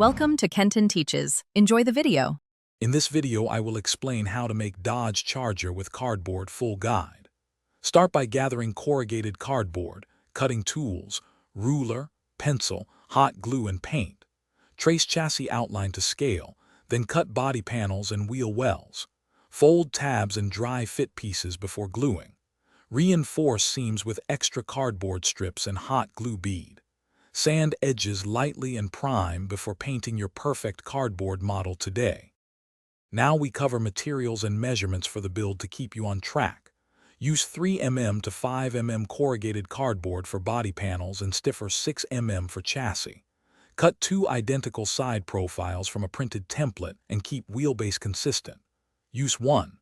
Welcome to Kenton Teaches. Enjoy the video. In this video, I will explain how to make Dodge Charger with cardboard full guide. Start by gathering corrugated cardboard, cutting tools, ruler, pencil, hot glue, and paint. Trace chassis outline to scale, then cut body panels and wheel wells. Fold tabs and dry fit pieces before gluing. Reinforce seams with extra cardboard strips and hot glue bead. Sand edges lightly and prime before painting your perfect cardboard model today. Now we cover materials and measurements for the build to keep you on track. Use 3 mm to 5 mm corrugated cardboard for body panels and stiffer 6 mm for chassis. Cut 2 identical side profiles from a printed template and keep wheelbase consistent. Use 1.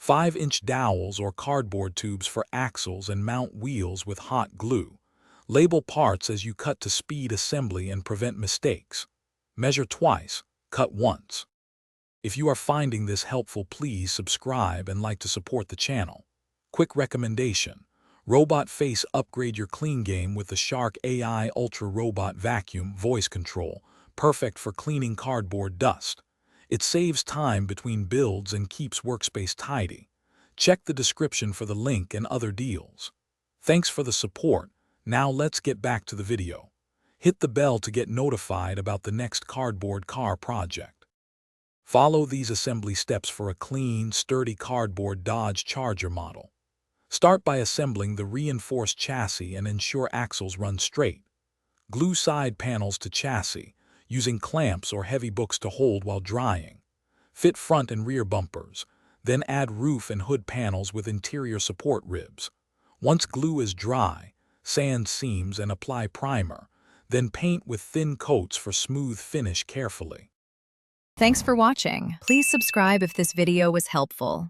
5-inch dowels or cardboard tubes for axles and mount wheels with hot glue. Label parts as you cut to speed assembly and prevent mistakes. Measure twice, cut once. If you are finding this helpful, please subscribe and like to support the channel. Quick recommendation: Robot Face. Upgrade your clean game with the Shark AI Ultra Robot Vacuum Voice Control, perfect for cleaning cardboard dust. It saves time between builds and keeps workspace tidy. Check the description for the link and other deals. Thanks for the support. Now let's get back to the video. Hit the bell to get notified about the next cardboard car project. Follow these assembly steps for a clean, sturdy cardboard Dodge Charger model. Start by assembling the reinforced chassis and ensure axles run straight. Glue side panels to chassis, using clamps or heavy books to hold while drying. Fit front and rear bumpers, then add roof and hood panels with interior support ribs. Once glue is dry, sand seams and apply primer, then paint with thin coats for smooth finish carefully. Thanks for watching. Please subscribe if this video was helpful.